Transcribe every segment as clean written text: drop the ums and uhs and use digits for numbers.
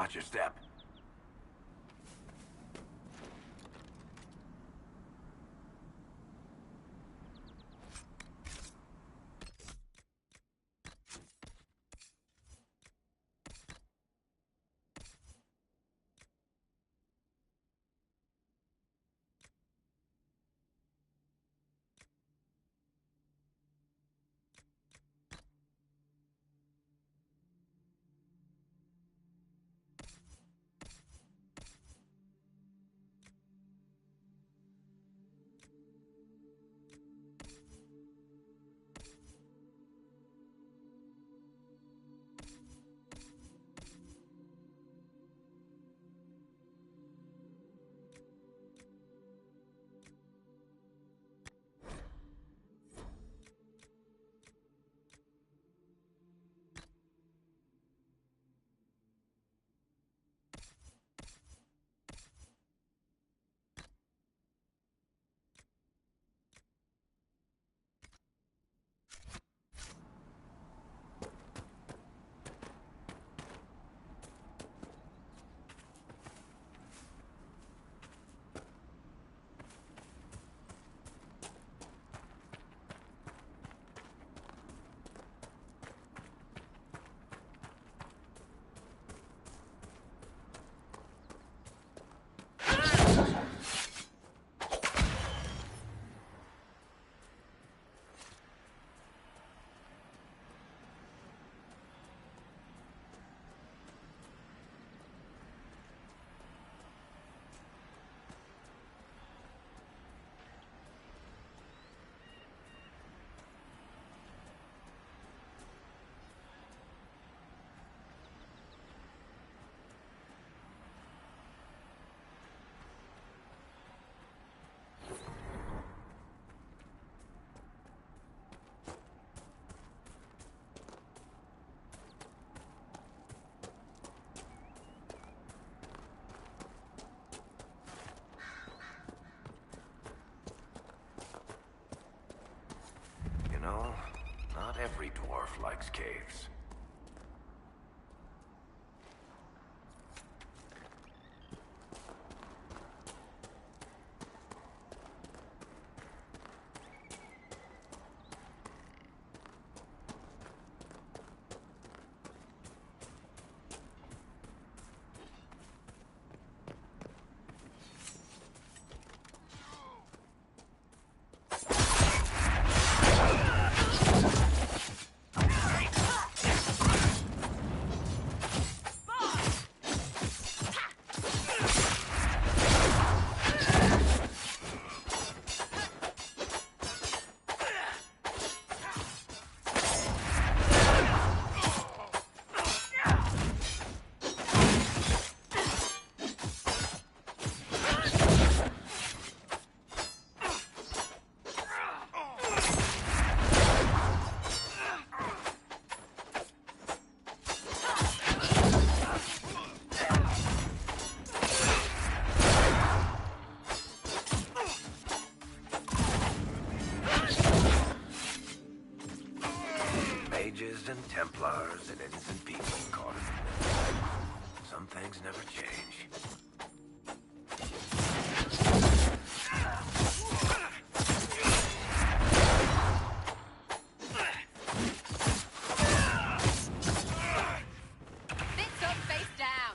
Watch your step. No, not every dwarf likes caves. Mages and Templars and innocent people caught in the middle. Some things never change. Bits up, face down.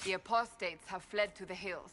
The apostates have fled to the hills.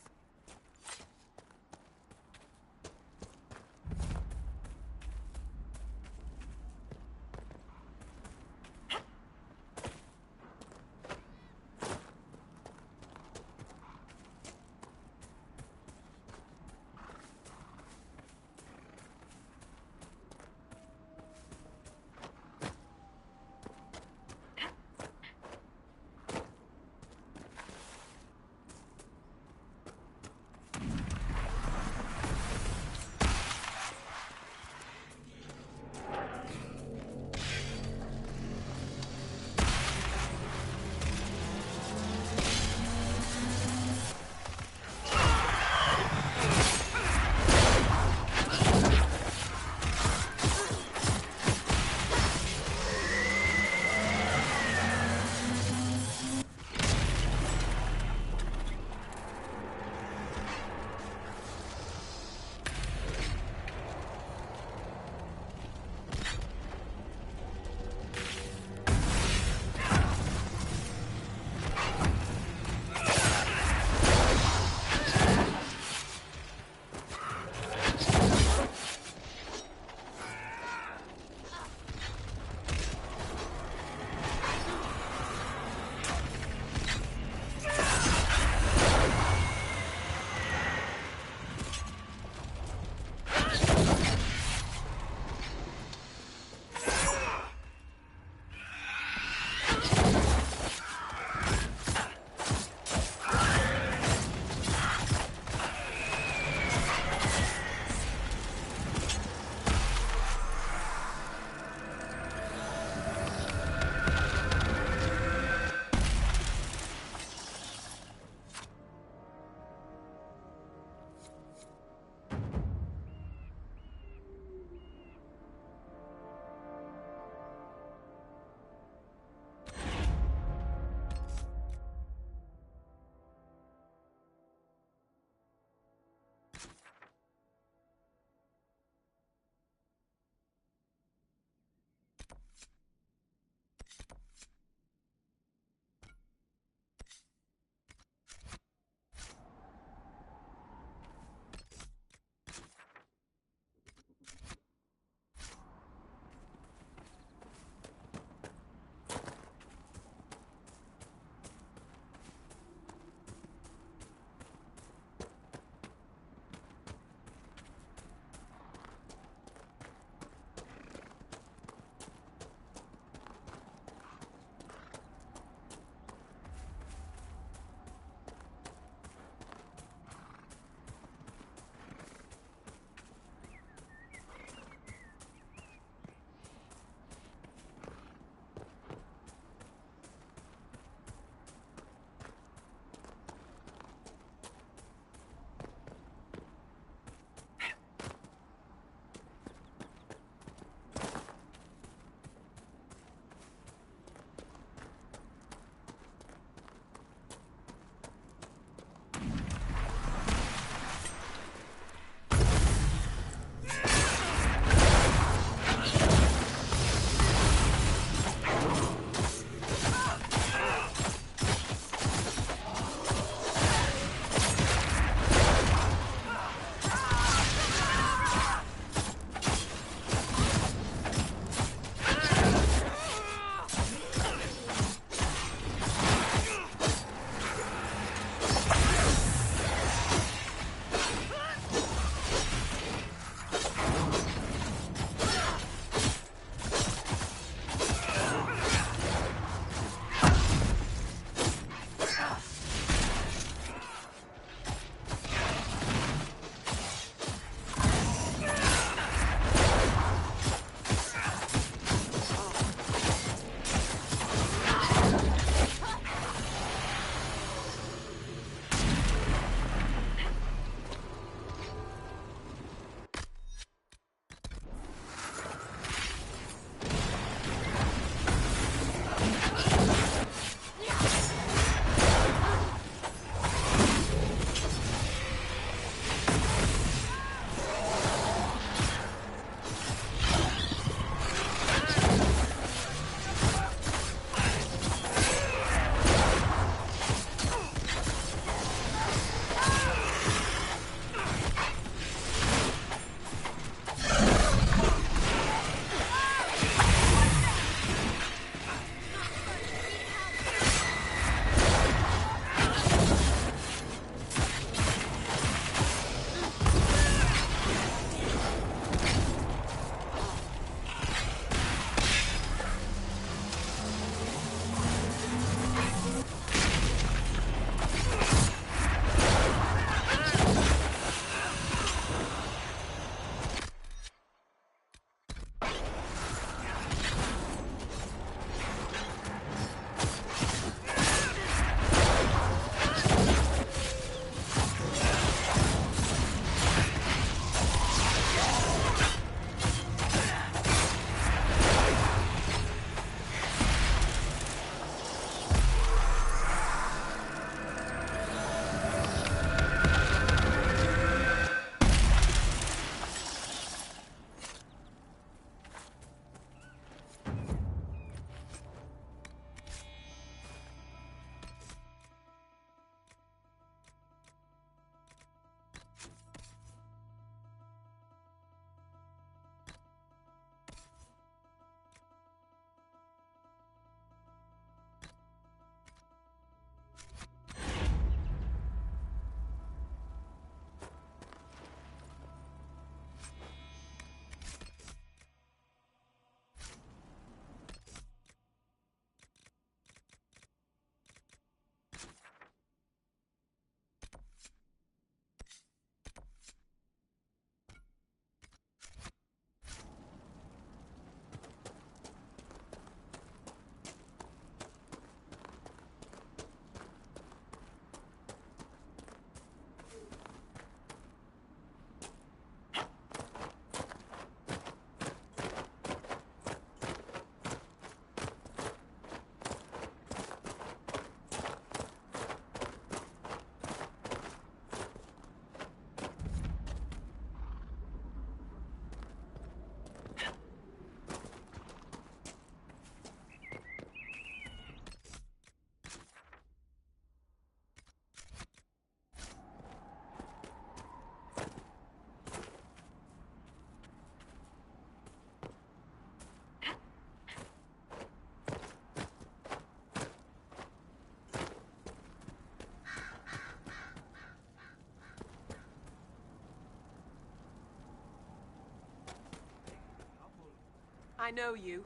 I know you.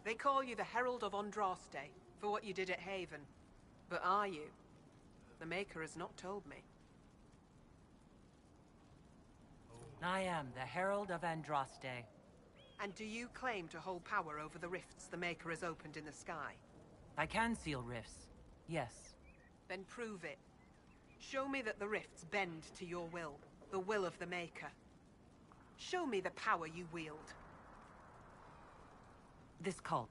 They call you the Herald of Andraste for what you did at Haven. But are you? The Maker has not told me. I am the Herald of Andraste. And do you claim to hold power over the rifts the Maker has opened in the sky? I can seal rifts, yes. Then prove it. Show me that the rifts bend to your will, the will of the Maker. Show me the power you wield. This cult.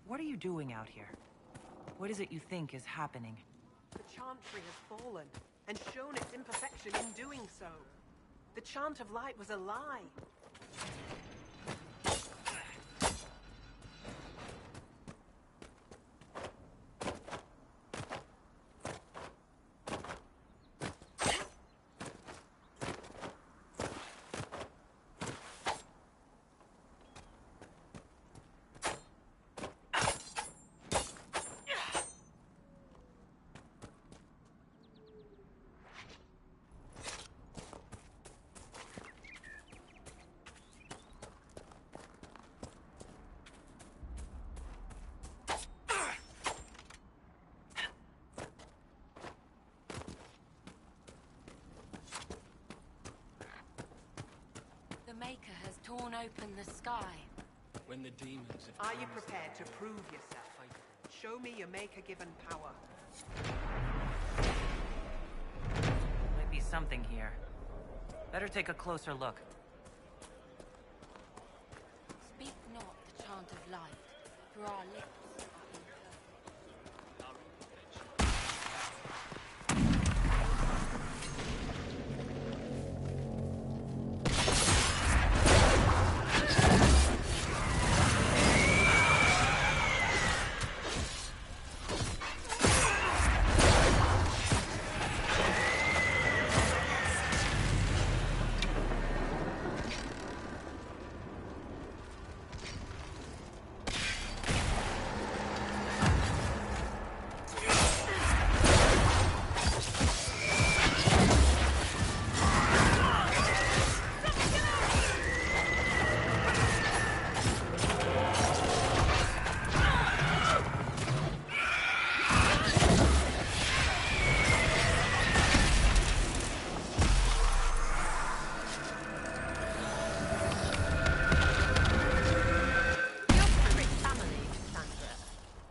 What are you doing out here? What is it you think is happening? The Chantry has fallen, and shown its imperfection in doing so. The Chant of Light was a lie. The Maker has torn open the sky. When the demons have Are you prepared to prove yourself? Show me your Maker-given power. Might be something here. Better take a closer look. Speak not the chant of light, for our lips are imperfect.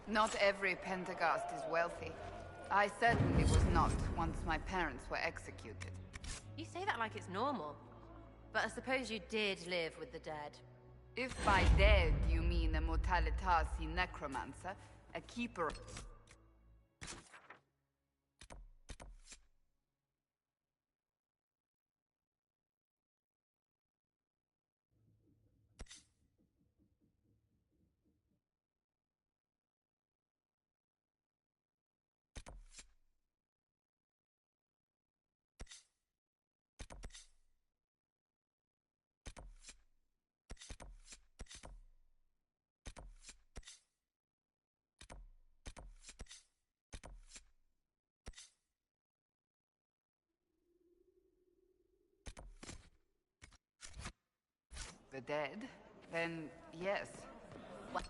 Not every Pentagast is wealthy. I certainly was not once my parents were executed. You say that like it's normal. But I suppose you did live with the dead. If by dead you mean a Mortalitasi necromancer, a keeper... The dead? Then, yes. What?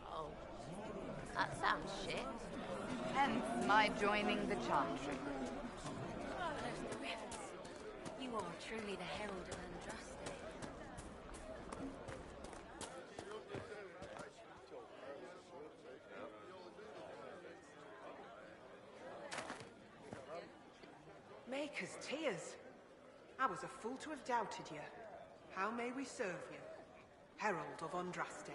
Oh. That sounds shit. Hence my joining the Chantry. Marvelous the rifts. You are truly the Herald of Andraste. Maker's tears. I was a fool to have doubted you. How may we serve you? Herald of Andraste.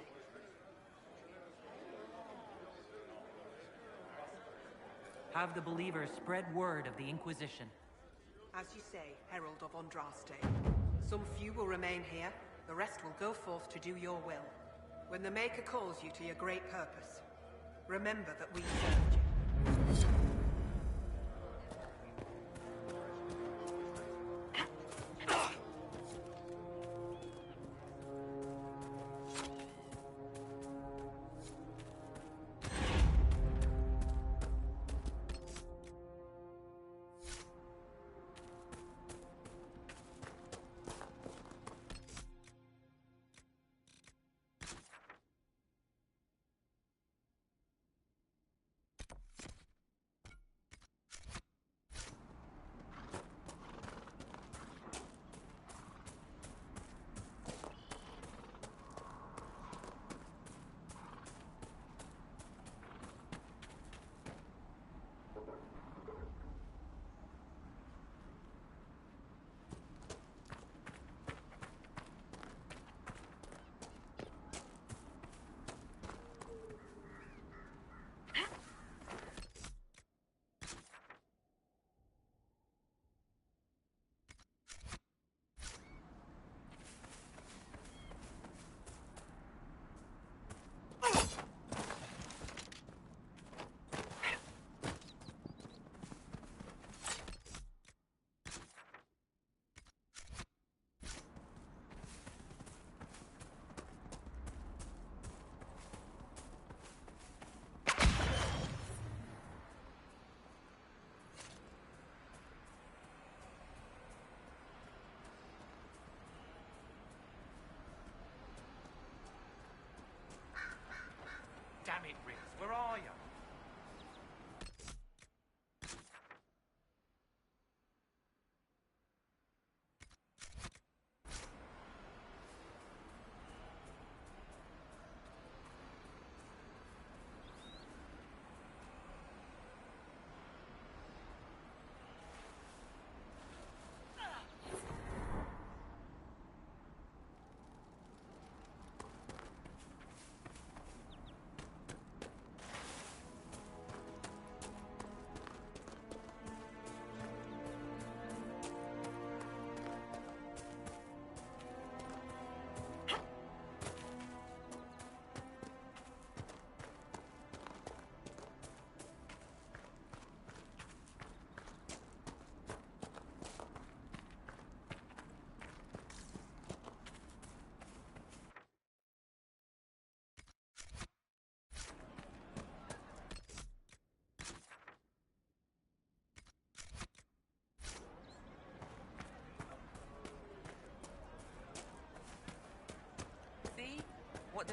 Have the believers spread word of the Inquisition. As you say, Herald of Andraste. Some few will remain here, the rest will go forth to do your will. When the Maker calls you to your great purpose, remember that we served you.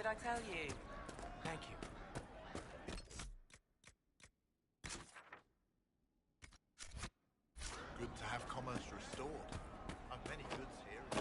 did I tell you? Thank you. Good to have commerce restored. I've many goods here.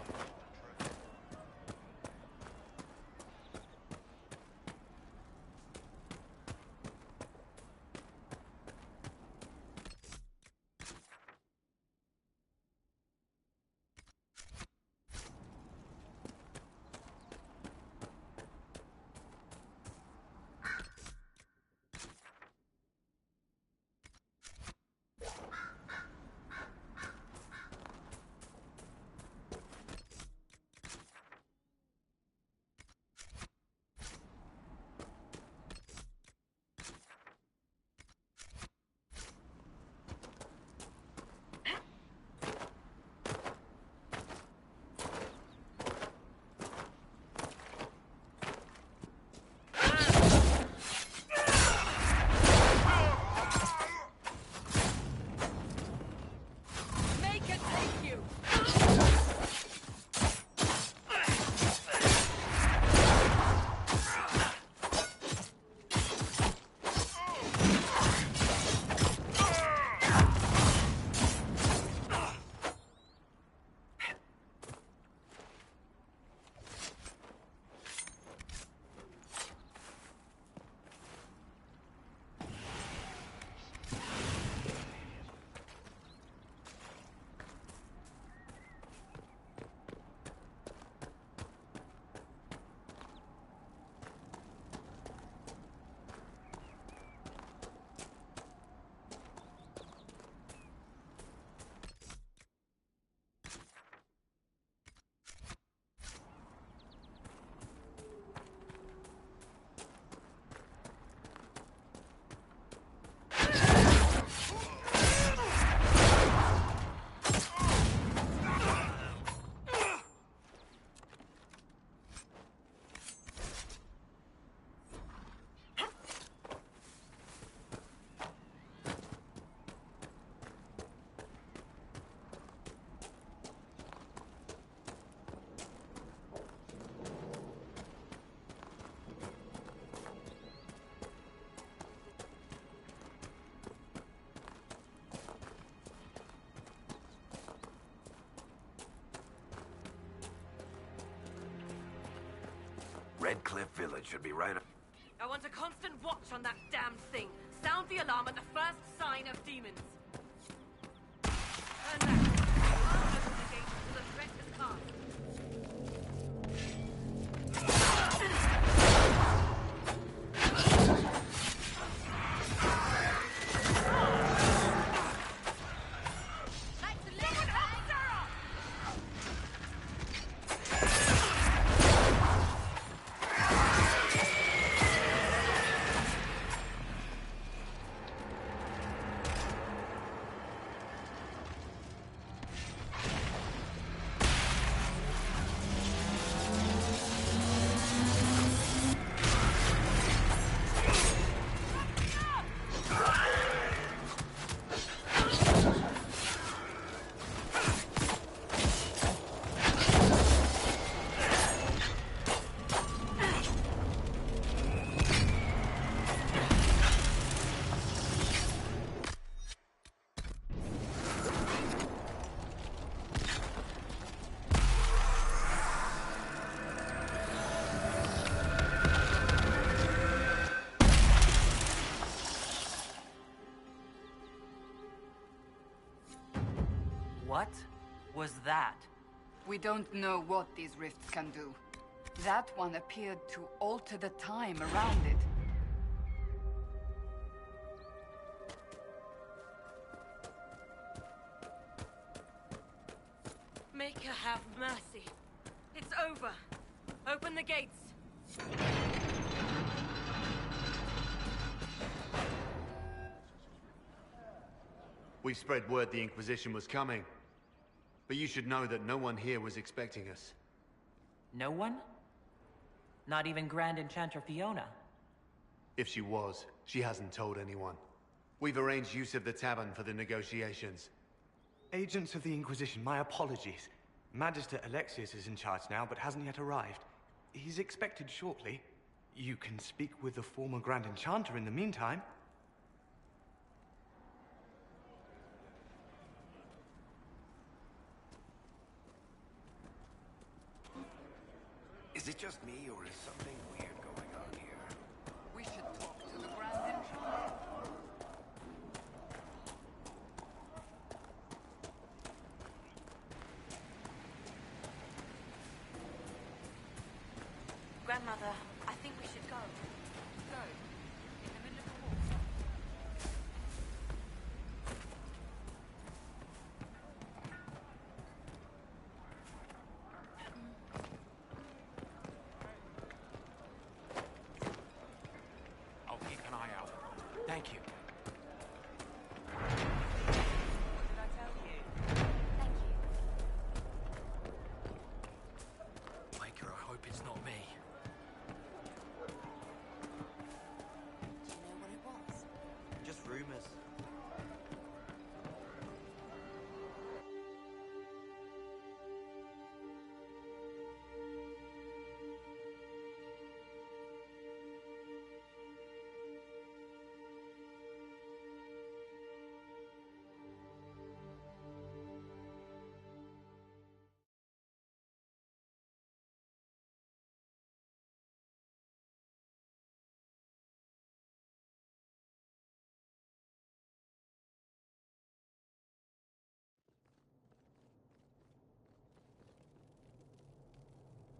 Red Cliff Village should be right up. I want a constant watch on that damn thing. Sound the alarm at the first sign of demons. Turn back. Open the gate until the threat is past. What was that? We don't know what these rifts can do. That one appeared to alter the time around it. Make her have mercy. It's over. Open the gates. We spread word the Inquisition was coming. But you should know that no one here was expecting us. No one? Not even Grand Enchanter Fiona? If she was, she hasn't told anyone. We've arranged use of the tavern for the negotiations. Agents of the Inquisition, my apologies. Magister Alexius is in charge now, but hasn't yet arrived. He's expected shortly. You can speak with the former Grand Enchanter in the meantime. Is it just me, or is something weird going on here? We should talk to the Grand Enchanter. Grandmother, I think we should go. Go. In the middle of the war. I'll keep an eye out. Thank you. What did I tell you? Thank you. Maker, I hope it's not me. Do you know what it was? Just rumors.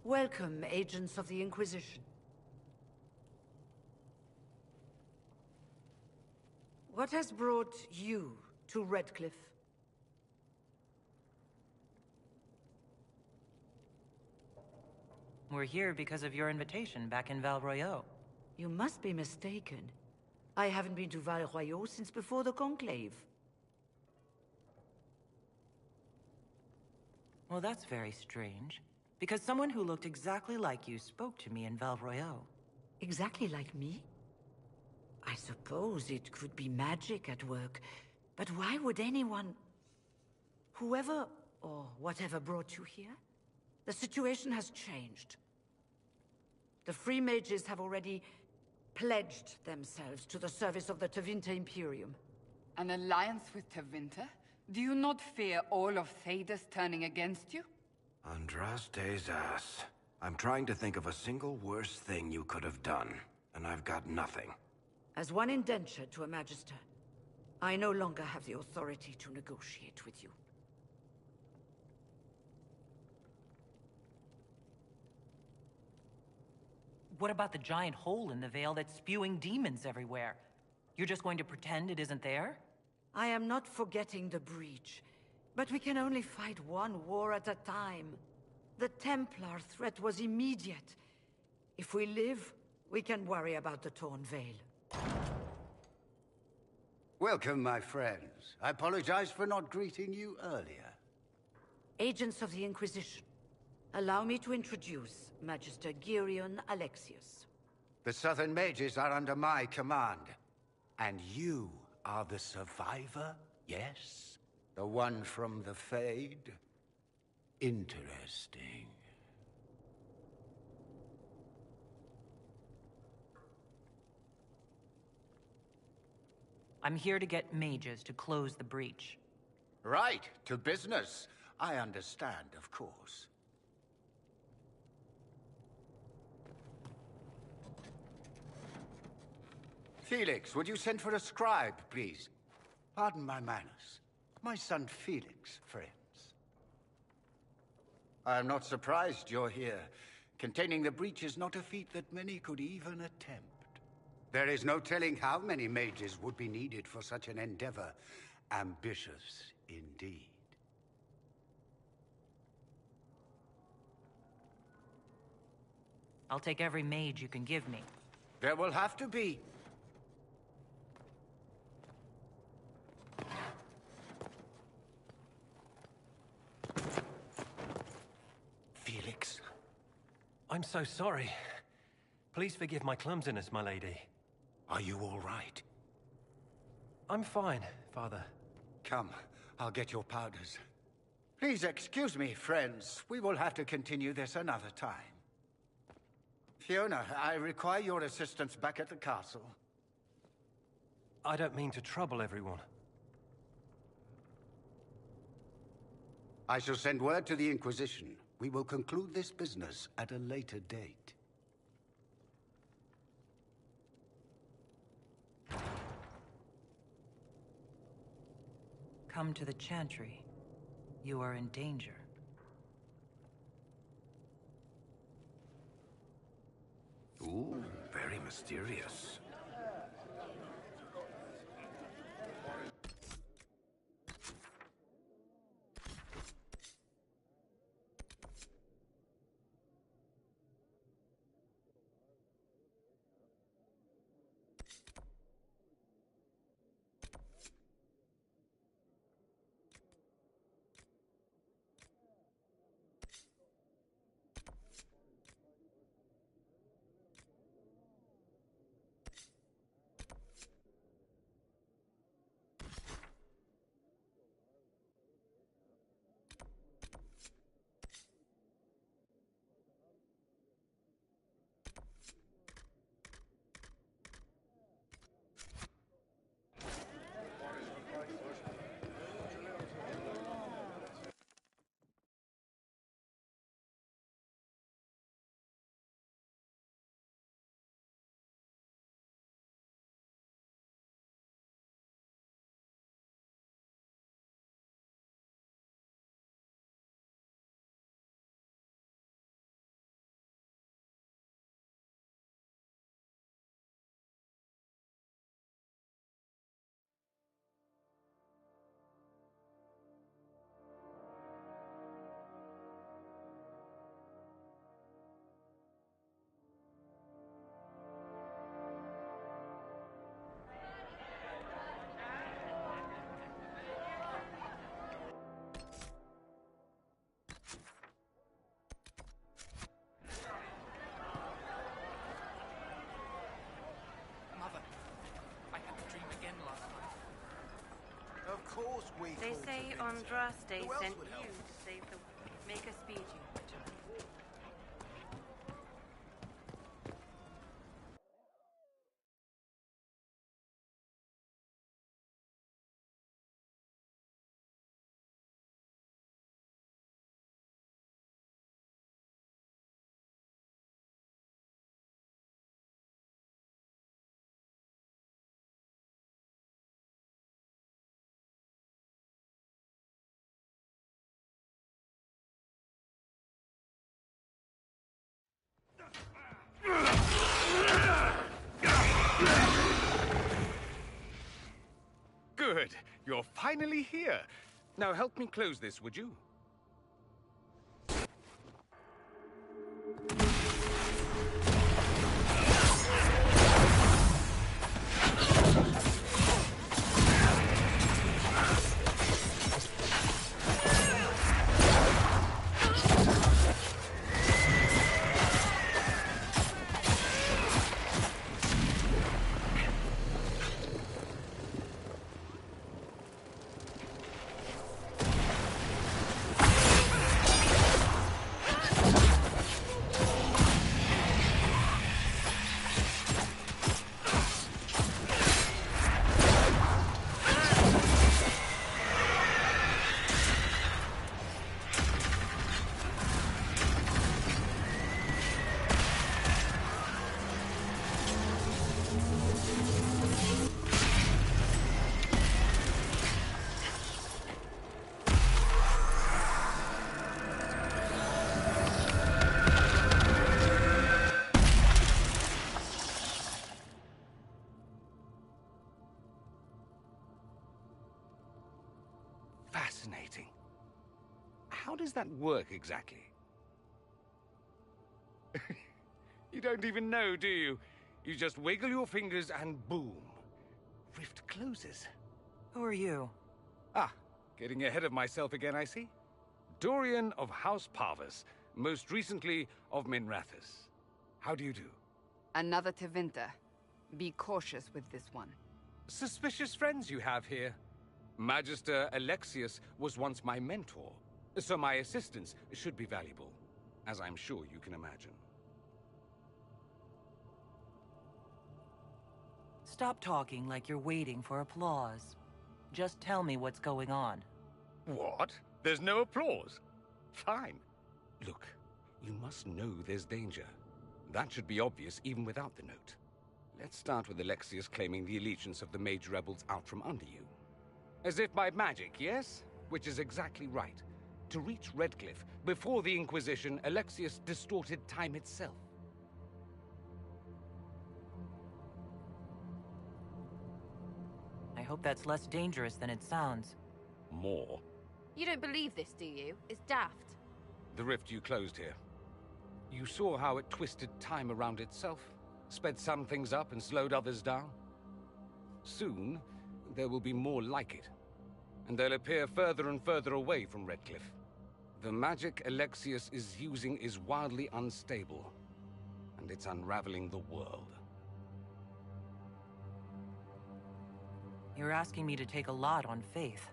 Welcome, agents of the Inquisition. What has brought you to Redcliffe? We're here because of your invitation back in Val Royeaux. You must be mistaken. I haven't been to Val Royeaux since before the Conclave. Well, that's very strange. Because someone who looked exactly like you spoke to me in Val Royeaux. Exactly like me? I suppose it could be magic at work, but why would anyone... Whoever or whatever brought you here? The situation has changed. The Free Mages have already pledged themselves to the service of the Tevinter Imperium. An alliance with Tevinter? Do you not fear all of Thedas turning against you? Andraste's ass. I'm trying to think of a single worse thing you could have done, and I've got nothing. As one indentured to a Magister, I no longer have the authority to negotiate with you. What about the giant hole in the veil that's spewing demons everywhere? You're just going to pretend it isn't there? I am not forgetting the breach, but we can only fight one war at a time. The Templar threat was immediate. If we live, we can worry about the torn veil. Welcome, my friends. I apologize for not greeting you earlier. Agents of the Inquisition, allow me to introduce Magister Girion Alexius. The Southern Mages are under my command. And you are the survivor, yes? The one from the Fade? Interesting. I'm here to get mages to close the breach. Right, to business. I understand, of course. Felix, would you send for a scribe, please? Pardon my manners. My son Felix, friends. I am not surprised you're here. Containing the breach is not a feat that many could even attempt. There is no telling how many mages would be needed for such an endeavor. Ambitious, indeed. I'll take every mage you can give me. There will have to be. Felix. I'm so sorry. Please forgive my clumsiness, my lady. Are you all right? I'm fine, Father. Come, I'll get your powders. Please excuse me, friends. We will have to continue this another time. Fiona, I require your assistance back at the castle. I don't mean to trouble everyone. I shall send word to the Inquisition. We will conclude this business at a later date. Come to the Chantry. You are in danger. Ooh, very mysterious. They say Andraste sent you to save the world. Make a speed, you return. Good. You're finally here. Now help me close this, would you? Fascinating. How does that work exactly? You don't even know, do you? You just wiggle your fingers and boom. Rift closes. Who are you? Ah, getting ahead of myself again, I see. Dorian of House Parvus, most recently of Minrathous. How do you do? Another Tevinter. Be cautious with this one. Suspicious friends you have here. Magister Alexius was once my mentor, so my assistance should be valuable, as I'm sure you can imagine. stop talking like you're waiting for applause. Just tell me what's going on. What? There's no applause? Fine. Look, you must know there's danger. That should be obvious even without the note. Let's start with Alexius claiming the allegiance of the mage rebels out from under you. As if by magic, yes? Which is exactly right. To reach Redcliffe, before the Inquisition, Alexius distorted time itself. I hope that's less dangerous than it sounds. More? You don't believe this, do you? It's daft. The rift you closed here. You saw how it twisted time around itself, sped some things up and slowed others down. Soon, there will be more like it, and they'll appear further and further away from Redcliffe. The magic Alexius is using is wildly unstable, and it's unraveling the world. You're asking me to take a lot on faith.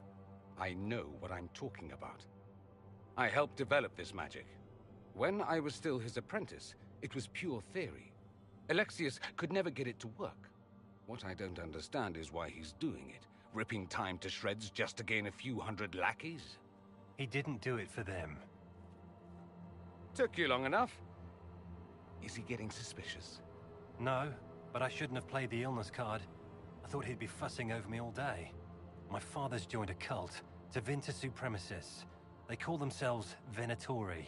I know what I'm talking about. I helped develop this magic. When I was still his apprentice, it was pure theory. Alexius could never get it to work. What I don't understand is why he's doing it, ripping time to shreds just to gain a few hundred lackeys. He didn't do it for them. Took you long enough. Is he getting suspicious? No, but I shouldn't have played the illness card. I thought he'd be fussing over me all day. My father's joined a cult, Tevinter Supremacists. They call themselves Venatori.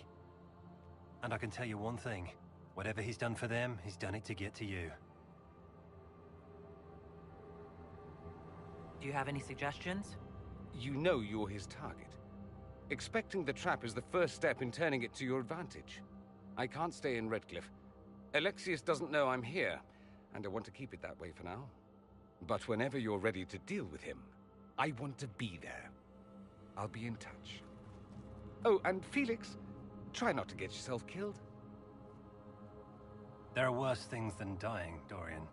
And I can tell you one thing. Whatever he's done for them, he's done it to get to you. Do you have any suggestions? You know you're his target. Expecting the trap is the first step in turning it to your advantage. I can't stay in Redcliffe. Alexius doesn't know I'm here, and I want to keep it that way for now. But whenever you're ready to deal with him, I want to be there. I'll be in touch. Oh, and Felix, try not to get yourself killed. There are worse things than dying, Dorian.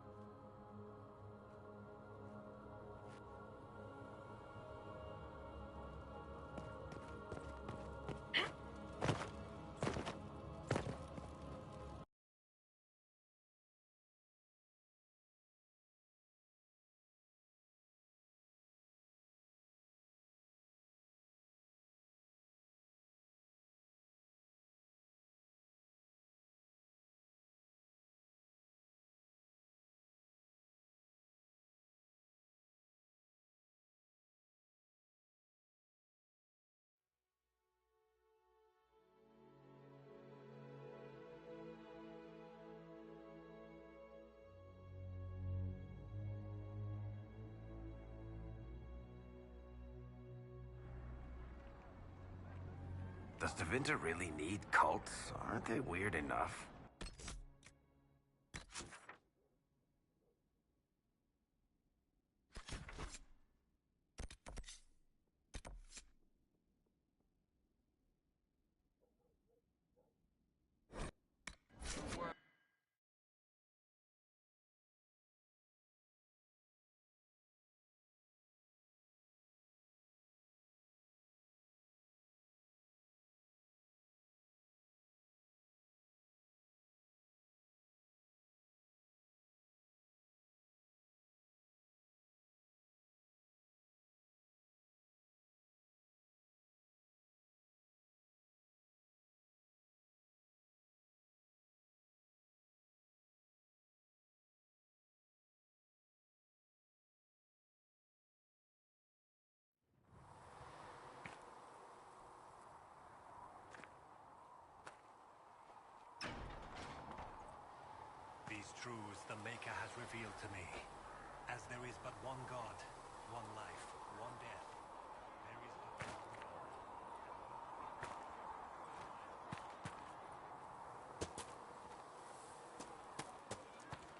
Does Tevinter really need cults? Aren't they weird enough? These truths the Maker has revealed to me. As there is but one God, one life, one death, there is but one God.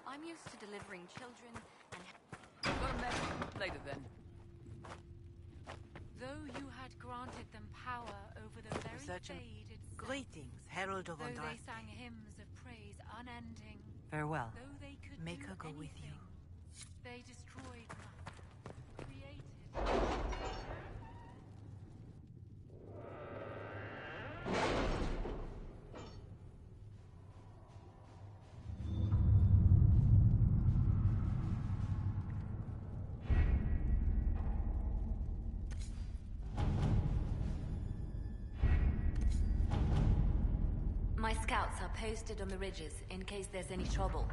I'm used to delivering children and... Got a message. Later then. Though you had granted them power over the very Researching. fade itself, Greetings, Herald of though they Andraste. sang hymns of praise unending, Farewell. though they could Make do her go with anything, you. they destroyed nothing, created. My scouts are posted on the ridges in case there's any trouble.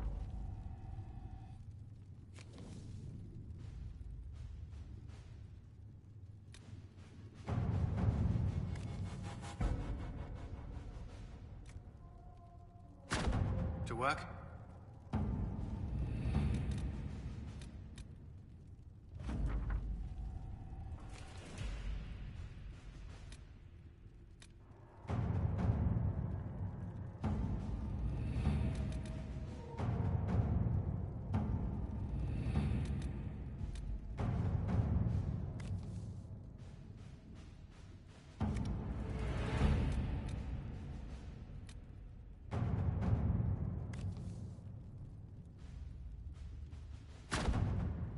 To work?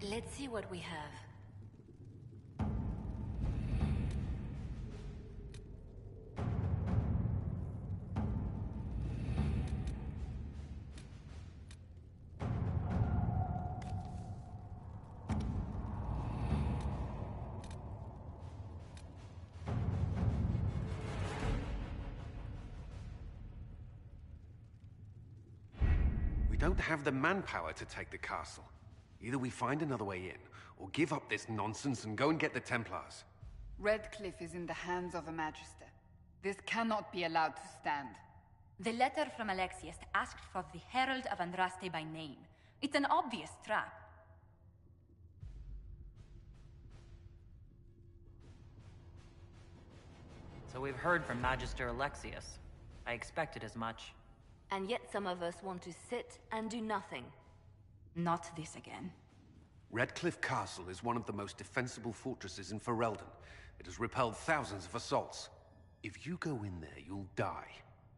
Let's see what we have. We don't have the manpower to take the castle. Either we find another way in, or give up this nonsense and go and get the Templars. Redcliffe is in the hands of a Magister. This cannot be allowed to stand. The letter from Alexius asked for the Herald of Andraste by name. It's an obvious trap. So we've heard from Magister Alexius. I expected as much. And yet some of us want to sit and do nothing. Not this again. Redcliffe Castle is one of the most defensible fortresses in Ferelden. It has repelled thousands of assaults. If you go in there, you'll die.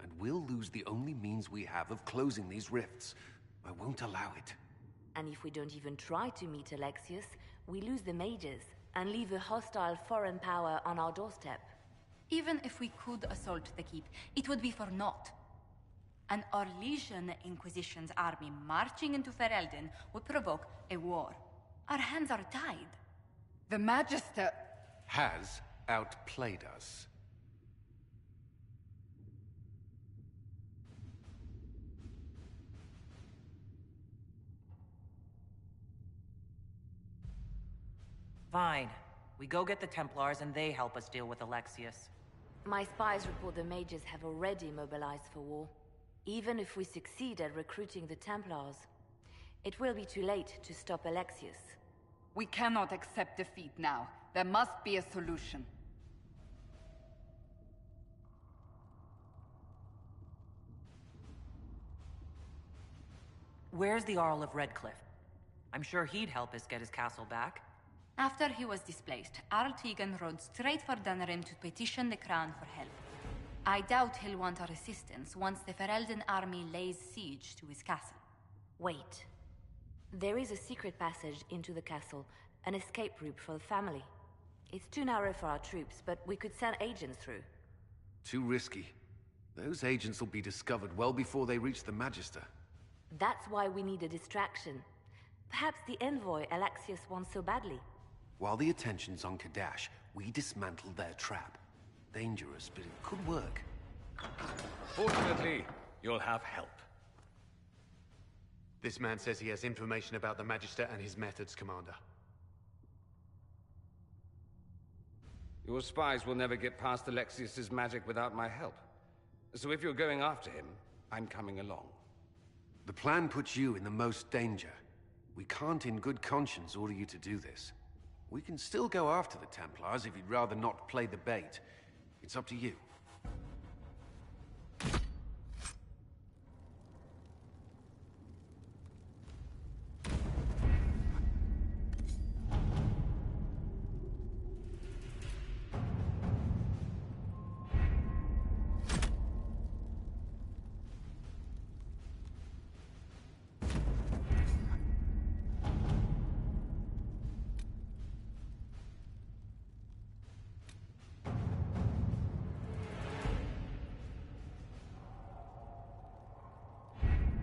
And we'll lose the only means we have of closing these rifts. I won't allow it. And if we don't even try to meet Alexius, we lose the mages and leave a hostile foreign power on our doorstep. Even if we could assault the keep, it would be for naught. An Orlesian Inquisition's army marching into Ferelden would provoke a war. Our hands are tied. The Magister has outplayed us. Fine. We go get the Templars and they help us deal with Alexius. My spies report the mages have already mobilized for war. Even if we succeed at recruiting the Templars, it will be too late to stop Alexius. We cannot accept defeat now. There must be a solution. Where's the Earl of Redcliffe? I'm sure he'd help us get his castle back. After he was displaced, Arl Tegan rode straight for Dunrim to petition the Crown for help. I doubt he'll want our assistance once the Ferelden army lays siege to his castle. Wait. There is a secret passage into the castle, an escape route for the family. It's too narrow for our troops, but we could send agents through. Too risky. Those agents will be discovered well before they reach the Magister. That's why we need a distraction. Perhaps the envoy Alexius wants so badly. While the attention's on Kadash, we dismantle their trap. Dangerous, but it could work. Fortunately, you'll have help. This man says he has information about the Magister and his methods, Commander. Your spies will never get past Alexius's magic without my help. So if you're going after him, I'm coming along. The plan puts you in the most danger. We can't in good conscience order you to do this. We can still go after the Templars if you'd rather not play the bait. It's up to you.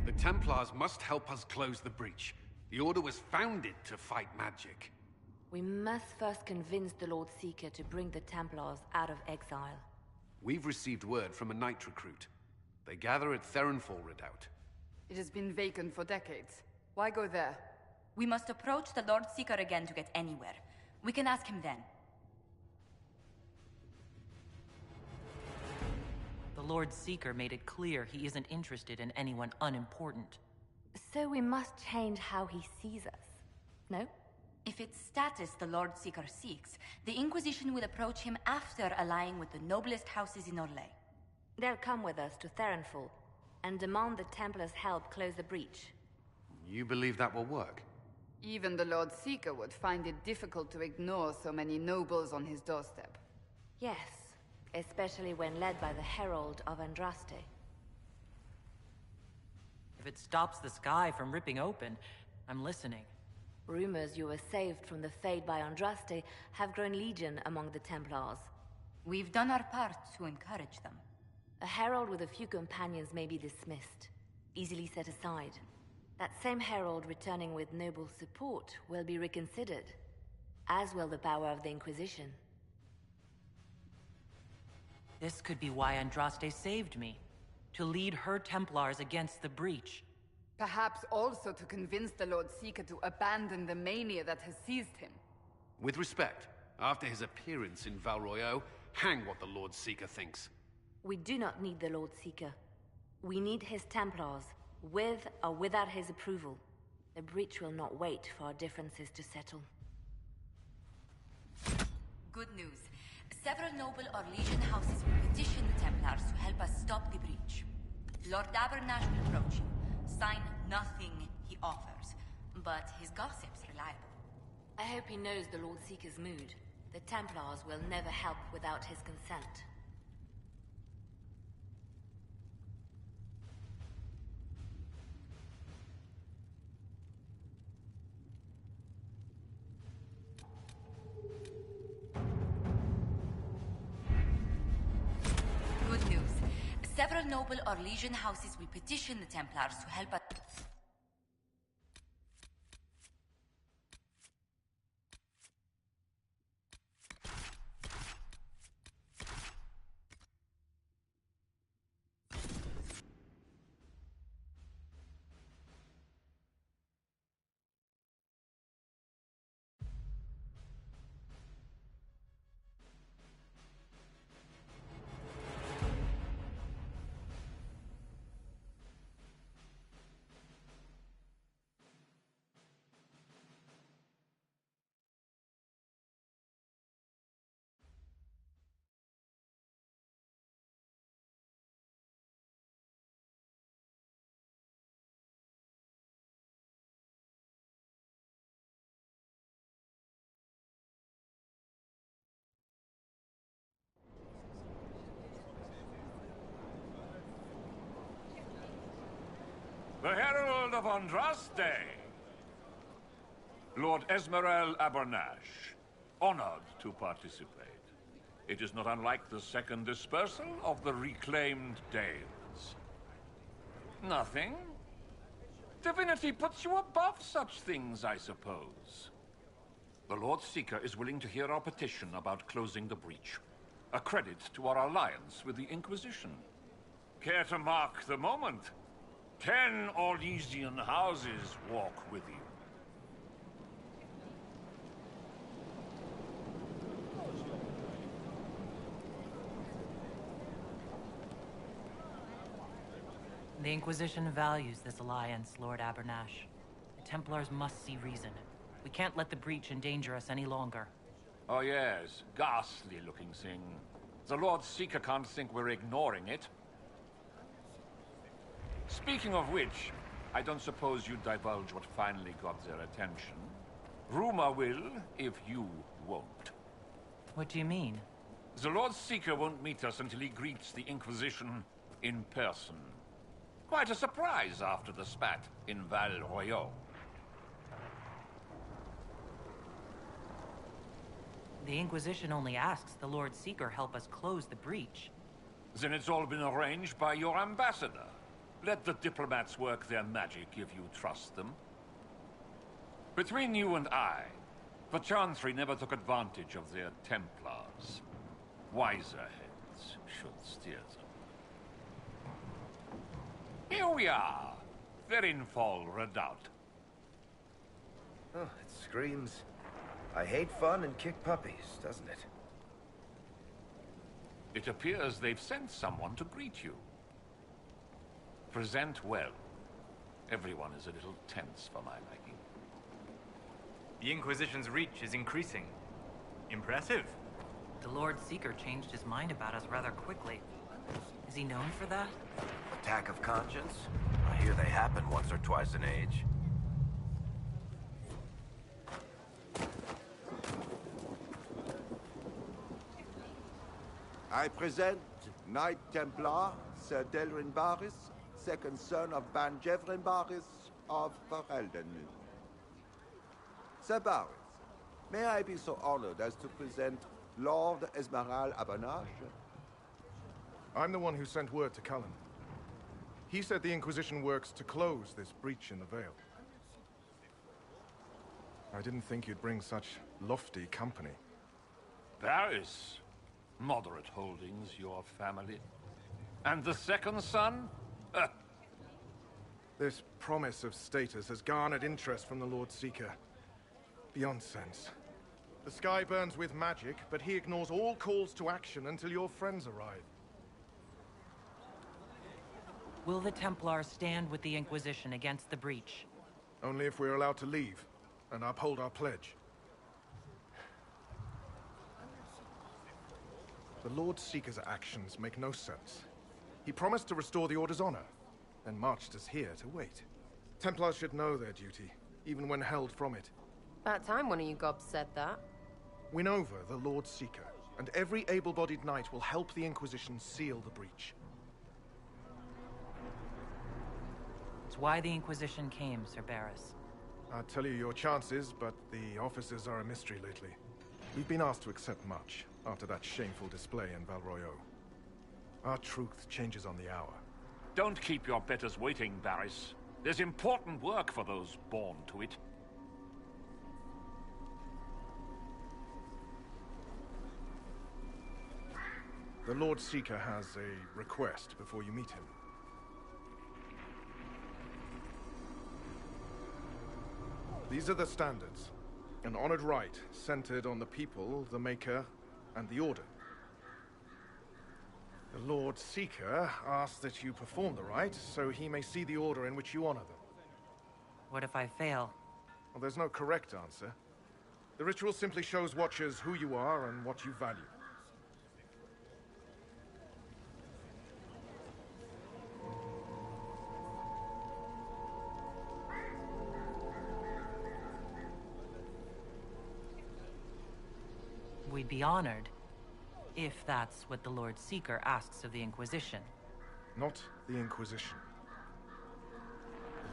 The Templars must help us close the breach. The Order was founded to fight magic. We must first convince the Lord Seeker to bring the Templars out of exile. We've received word from a knight recruit. They gather at Theronfall Redoubt. It has been vacant for decades. Why go there? We must approach the Lord Seeker again to get anywhere. We can ask him then. The Lord Seeker made it clear he isn't interested in anyone unimportant. So we must change how he sees us, no? If it's status the Lord Seeker seeks, the Inquisition will approach him after allying with the noblest houses in Orlais. They'll come with us to Theronfall and demand the Templars' help close the breach. You believe that will work? Even the Lord Seeker would find it difficult to ignore so many nobles on his doorstep. Yes, especially when led by the Herald of Andraste. If it stops the sky from ripping open, I'm listening. Rumors you were saved from the fate by Andraste have grown legion among the Templars. We've done our part to encourage them. A herald with a few companions may be dismissed, easily set aside. That same herald returning with noble support will be reconsidered, as will the power of the Inquisition. This could be why Andraste saved me. To lead her Templars against the breach. Perhaps also to convince the Lord Seeker to abandon the mania that has seized him. With respect, after his appearance in Val Royeaux, hang what the Lord Seeker thinks. We do not need the Lord Seeker. We need his Templars, with or without his approval. The breach will not wait for our differences to settle. Good news. Several noble or legion houses will petition the Templars to help us stop the breach. Lord Abernash will approach you. Sign nothing he offers, but his gossip's reliable. I hope he knows the Lord Seeker's mood. The Templars will never help without his consent. Good news. Several noble or legion houses will petition the Templars to help us. The Herald of Andraste. Lord Esmerel Abernash, honored to participate. It is not unlike the second dispersal of the reclaimed Dales. Nothing? Divinity puts you above such things, I suppose. The Lord Seeker is willing to hear our petition about closing the breach. A credit to our alliance with the Inquisition. Care to mark the moment? 10 Orlesian houses walk with you. The Inquisition values this alliance, Lord Abernash. The Templars must see reason. We can't let the breach endanger us any longer. Oh yes, ghastly-looking thing. The Lord Seeker can't think we're ignoring it. Speaking of which, I don't suppose you divulge what finally got their attention. Rumor will, if you won't. What do you mean? The Lord Seeker won't meet us until he greets the Inquisition in person. Quite a surprise after the spat in Val Royeaux. The Inquisition only asks the Lord Seeker help us close the breach. Then it's all been arranged by your ambassador. Let the diplomats work their magic if you trust them. Between you and I, the Chantry never took advantage of their Templars. Wiser heads should steer them. Here we are. Verinfall Redoubt. Oh, it screams, I hate fun and kick puppies, doesn't it? It appears they've sent someone to greet you. Present well. Everyone is a little tense for my liking. The Inquisition's reach is increasing. Impressive. The Lord Seeker changed his mind about us rather quickly. Is he known for that? Attack of conscience? I hear they happen once or twice an age. I present Knight Templar, Sir Delrin Barris, second son of Ban Jevrin Barris of Ferelden. Sir Barris, may I be so honored as to present Lord Esmeralda Abernage? I'm the one who sent word to Cullen. He said the Inquisition works to close this breach in the Veil. I didn't think you'd bring such lofty company. Barris. Moderate holdings, your family. And the second son? This promise of status has garnered interest from the Lord Seeker. Beyond sense. The sky burns with magic, but he ignores all calls to action until your friends arrive. Will the Templars stand with the Inquisition against the breach? Only if we're allowed to leave and uphold our pledge. The Lord Seeker's actions make no sense. He promised to restore the Order's honor, then marched us here to wait. Templars should know their duty, even when held from it. About time one of you gobs said that. Win over the Lord Seeker, and every able-bodied knight will help the Inquisition seal the breach. It's why the Inquisition came, Sir Barris. I'd tell you your chances, but the officers are a mystery lately. We've been asked to accept much after that shameful display in Val Royeaux. Our truth changes on the hour. Don't keep your betters waiting, Barris. There's important work for those born to it. The Lord Seeker has a request before you meet him. These are the standards. An honored right, centered on the people, the Maker, and the Order. The Lord Seeker asks that you perform the rite, so he may see the order in which you honor them. What if I fail? Well, there's no correct answer. The ritual simply shows Watchers who you are and what you value. We'd be honored, if that's what the Lord Seeker asks of the Inquisition. Not the Inquisition.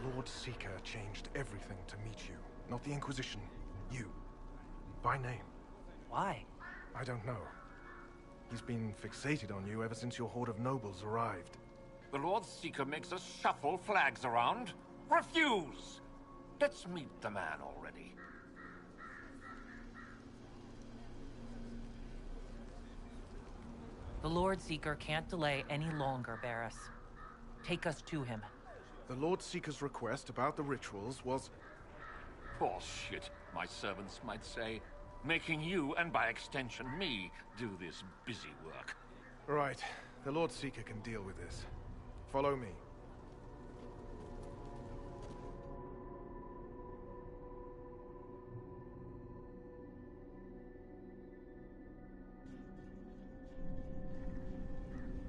The Lord Seeker changed everything to meet you. Not the Inquisition. You. By name. Why? I don't know. He's been fixated on you ever since your horde of nobles arrived. The Lord Seeker makes us shuffle flags around. Refuse! Let's meet the man already. The Lord Seeker can't delay any longer, Barris. Take us to him. The Lord Seeker's request about the rituals was... Bullshit, my servants might say. Making you, and by extension me, do this busy work. Right. The Lord Seeker can deal with this. Follow me.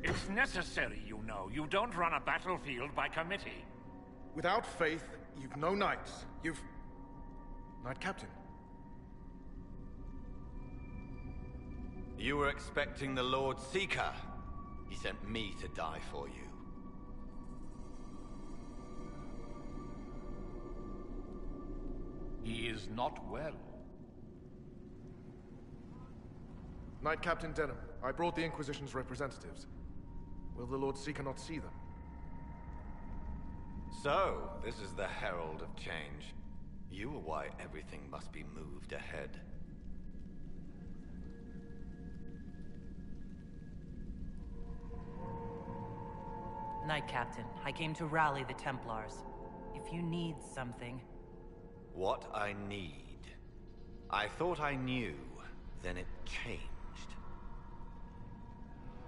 It's necessary, you know. You don't run a battlefield by committee. Without faith, you've no knights. You've... Knight Captain. You were expecting the Lord Seeker. He sent me to die for you. He is not well. Knight Captain Denham, I brought the Inquisition's representatives. Will the Lord Seeker not see them? So, this is the herald of change. You are why everything must be moved ahead. Knight Captain. I came to rally the Templars. If you need something... What I need. I thought I knew, then it changed.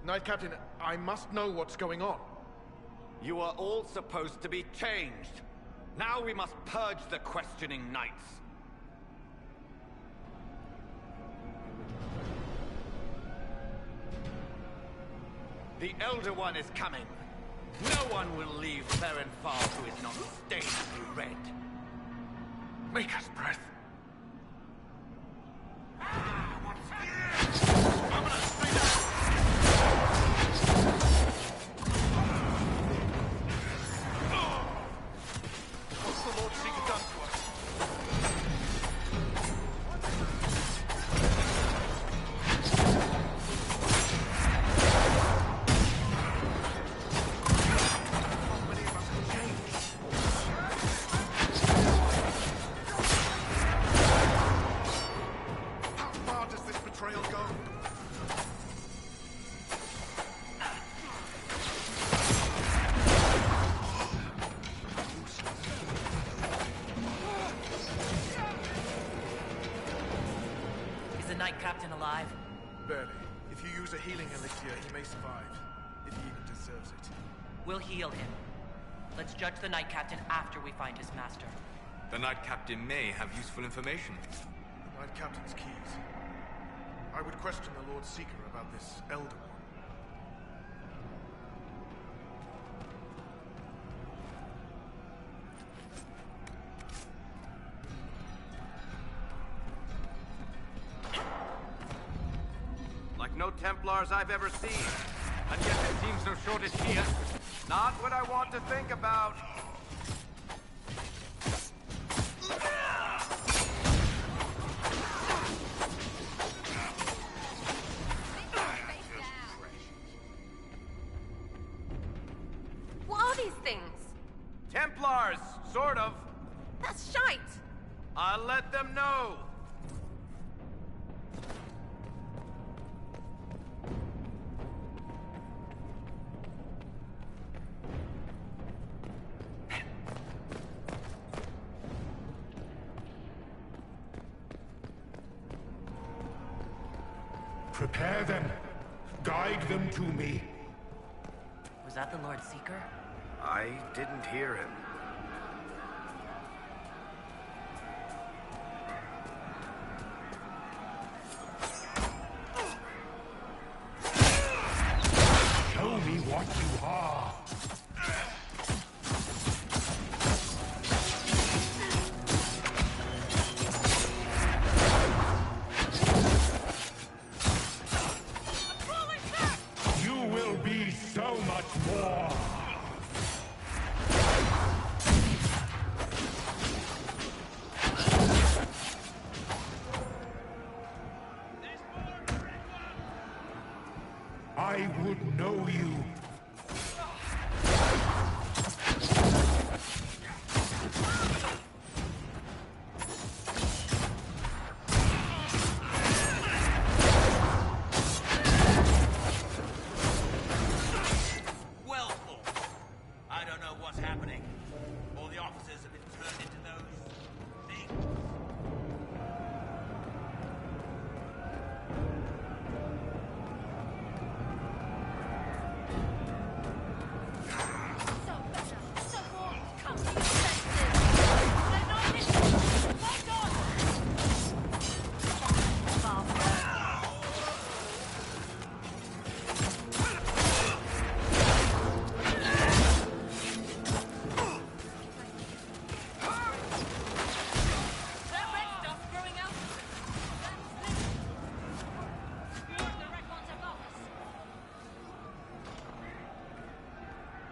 Knight Captain, I must know what's going on. You are all supposed to be changed. Now we must purge the questioning knights. The Elder One is coming. No one will leave Ferenfar who is not stained red. Maker's breath. What's the Lord Seeker done to us? Captain alive? Barely. If you use a healing elixir, he may survive. If he even deserves it. We'll heal him. Let's judge the Knight Captain after we find his master. The Knight Captain may have useful information. The Knight Captain's keys. I would question the Lord Seeker about this Elder One. No Templars I've ever seen. And yet there seems no shortage here. Not what I want to think about. What are these things? Templars, sort of. That's shite. I'll let them know. Prepare them. Guide them to me. Was that the Lord Seeker? I didn't hear him. Show me what you are. So much more! I would know you.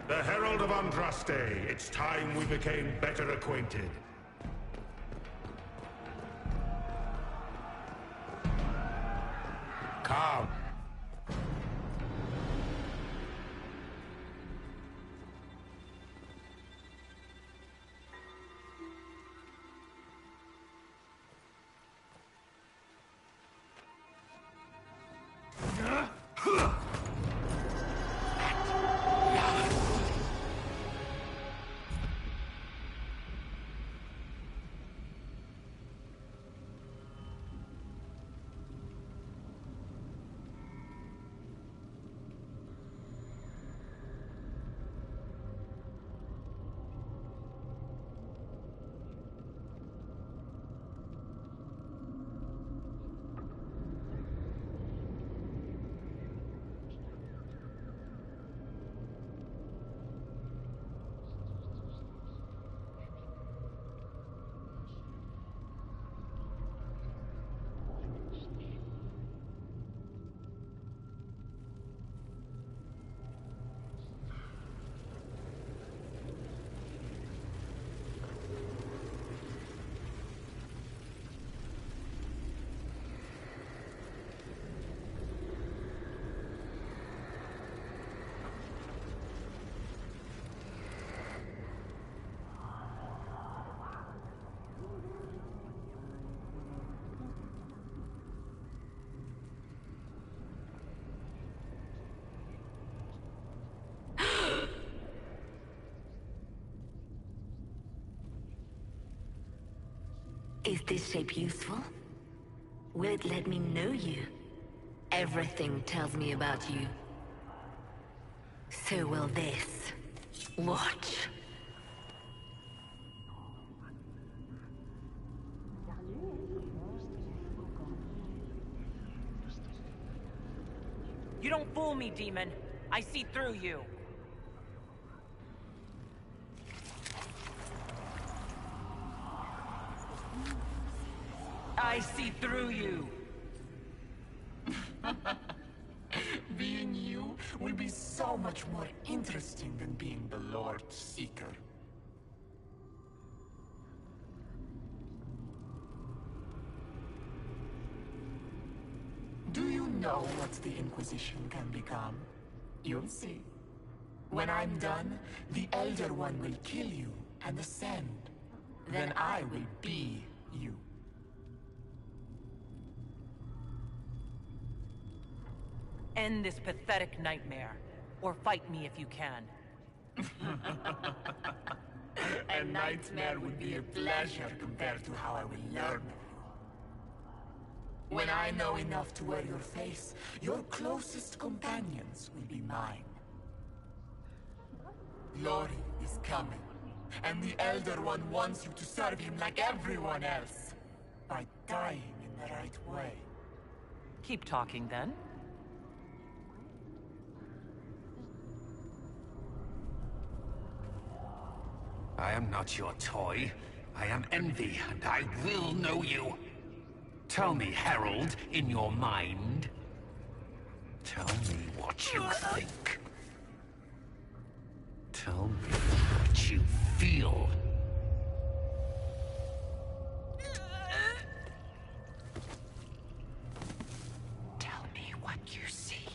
The Herald of Andraste, it's time we became better acquainted. Come. Is this shape useful? Will it let me know you? Everything tells me about you. So will this. Watch. You don't fool me, demon. I see through you. I see through you. Being you will be so much more interesting than being the Lord Seeker. Do you know what the Inquisition can become? You'll see. When I'm done, the Elder One will kill you and ascend. Then I will be you. End this pathetic nightmare. Or fight me if you can. A nightmare would be a pleasure compared to how I will learn of you. When I know enough to wear your face, your closest companions will be mine. Glory is coming, and the Elder One wants you to serve him like everyone else, by dying in the right way. Keep talking, then. I am not your toy. I am Envy, and I will know you. Tell me, Herald, in your mind. Tell me what you think. Tell me what you feel. Tell me what you see.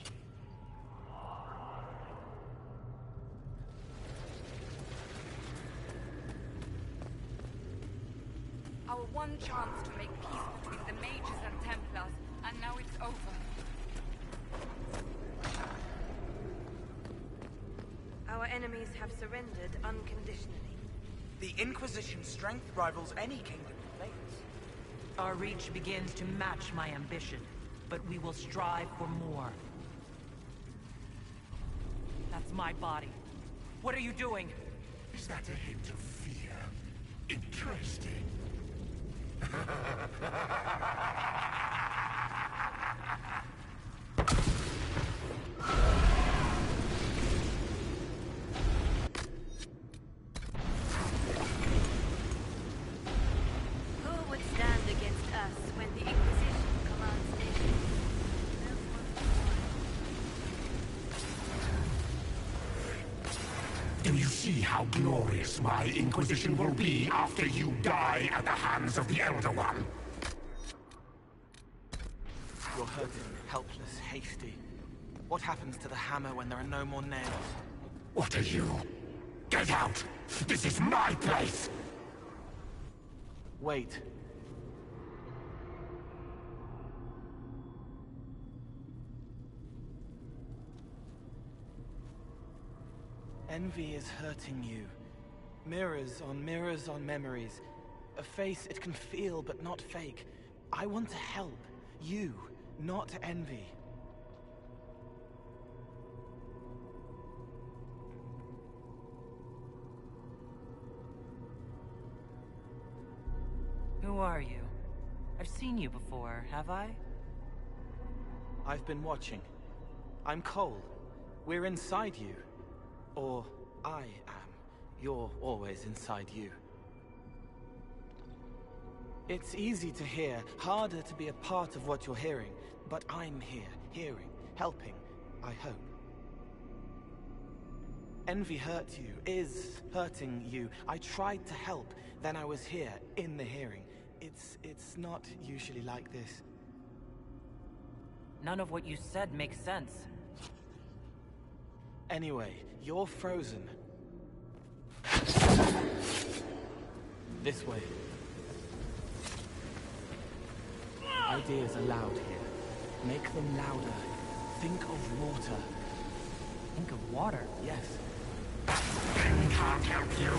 Our one chance to make peace between the mages and Templars, and now it's over. Our enemies have surrendered unconditionally. The Inquisition's strength rivals any kingdom in fate. Our reach begins to match my ambition, but we will strive for more. That's my body. What are you doing? Is that a hint of fear? Interesting. Who would stand against us when the Inquisition commands nations? Do you see how glorious my Inquisition will be after you die at the hands of the Elder One? You're hurting, helpless, hasty. What happens to the hammer when there are no more nails? What are you? Get out! This is my place! Wait. Envy is hurting you. Mirrors on memories. A face it can feel but not fake. I want to help. You, not Envy. Who are you? I've seen you before, have I? I've been watching. I'm Cole. We're inside you. Or I am. You're always inside you. It's easy to hear, harder to be a part of what you're hearing. But I'm here, hearing, helping, I hope. Envy hurt you, is hurting you. I tried to help, then I was here, in the hearing. It's not usually like this. None of what you said makes sense. Anyway, you're frozen. This way. Ideas are loud here. Make them louder. Think of water. Think of water? Yes. Ben can't help you.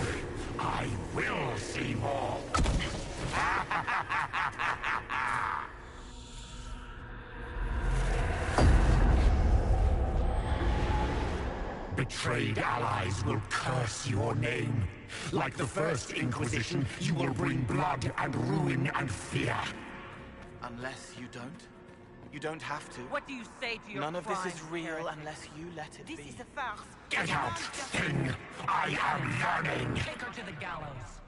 I will see more. Betrayed allies will curse your name. Like the first Inquisition, you will bring blood and ruin and fear. Unless you don't. You don't have to. What do you say to your None of this is crimes, real heretic? unless you let it be. This is a farce. Get out, Thing! I am learning! Take her to the gallows.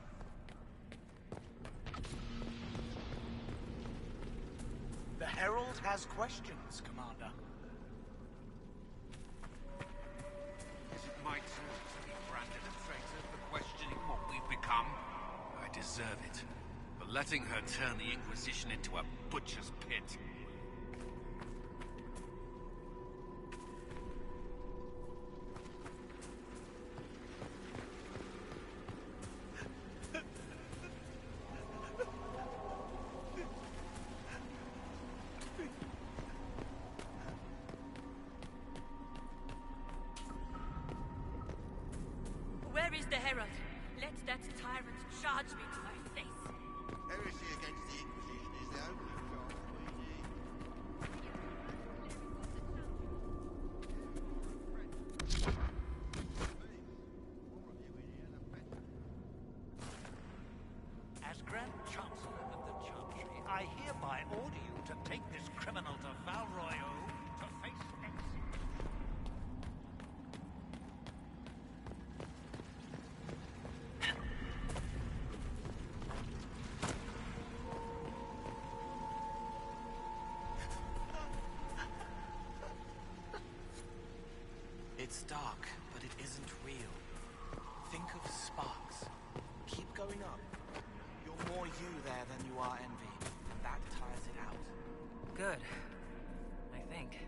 The Herald has questions, Commander. Is it my turn to be branded a traitor for questioning what we've become? I deserve it. For letting her turn the Inquisition into a butcher's pit. Where is the Herald? Let that tyrant charge me to my face. Heresy against the Inquisition is the only charge we need. As Grand Chancellor of the Chantry, I hereby order you to take this criminal to Val Royeaux to face execution. It's dark, but it isn't real. Think of sparks. Keep going up. You're more you there than you are Envy, and that tires it out. Good. I think.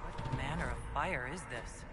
What manner of fire is this?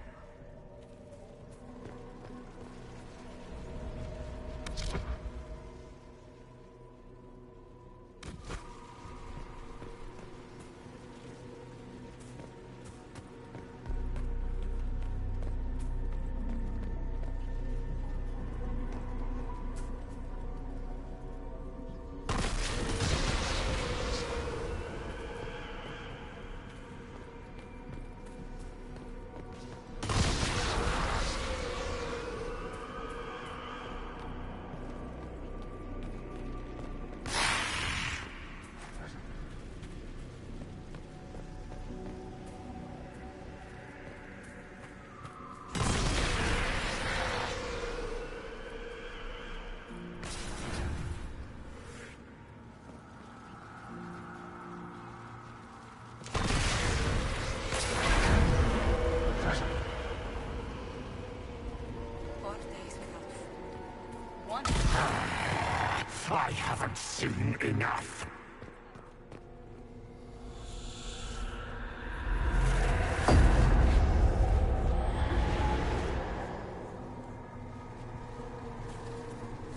I haven't seen enough.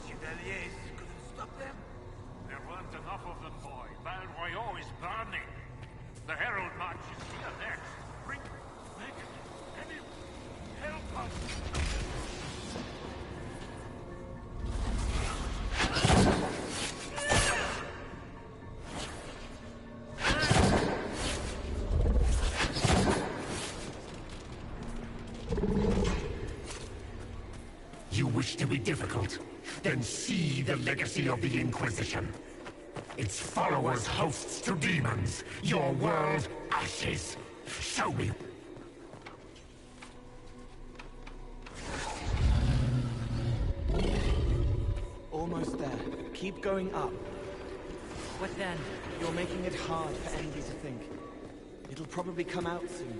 Chevaliers couldn't stop them? There weren't enough of them, boy. Val Royeaux is burning. The Herald March is here next. Bring Megan, anyone, help us! You wish to be difficult? Then see the legacy of the Inquisition. Its followers hosts to demons, your world ashes. Show me. Almost there. Keep going up. What then? You're making it hard for Envy to think. It'll probably come out soon.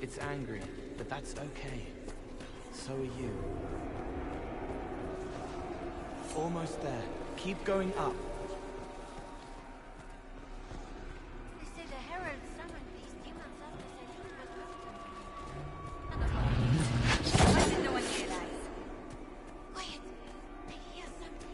It's angry, but that's okay. So are you. Almost there. Keep going up. They say the Herald summoned these demons after they why did no one realize? Quiet! I hear something.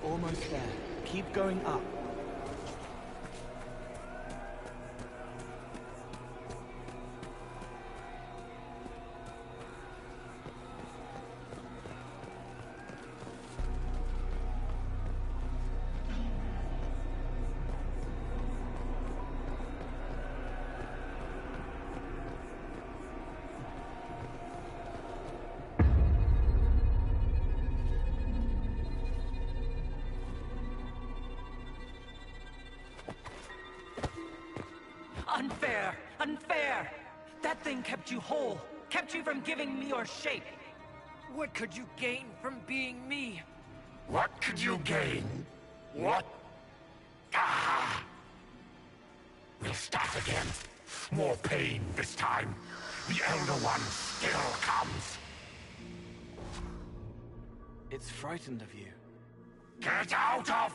Almost there. Keep going up. Unfair! Unfair! That thing kept you whole, kept you from giving me your shape. What could you gain from being me? What could you gain? What? Ah! We'll start again. More pain this time. The Elder One still comes. It's frightened of you. Get out of...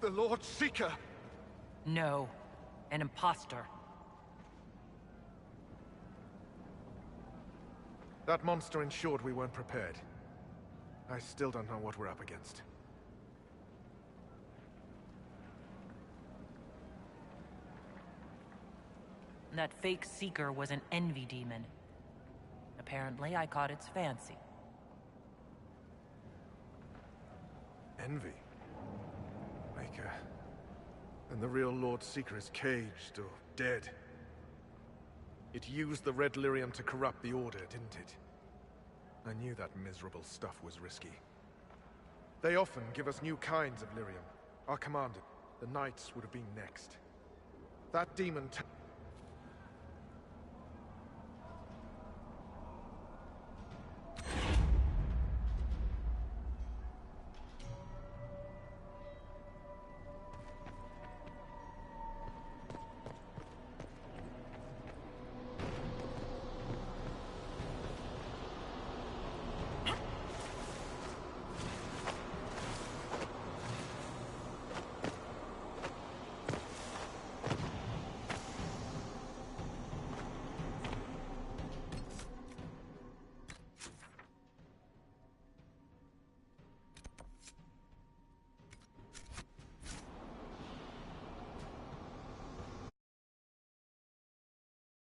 The Lord Seeker! No. An imposter. That monster ensured we weren't prepared. I still don't know what we're up against. That fake Seeker was an envy demon. Apparently, I caught its fancy. Envy? Maker. And the real Lord Seeker is caged or dead. It used the Red Lyrium to corrupt the Order, didn't it? I knew that miserable stuff was risky. They often give us new kinds of Lyrium. Our commander, the Knights, would have been next. That demon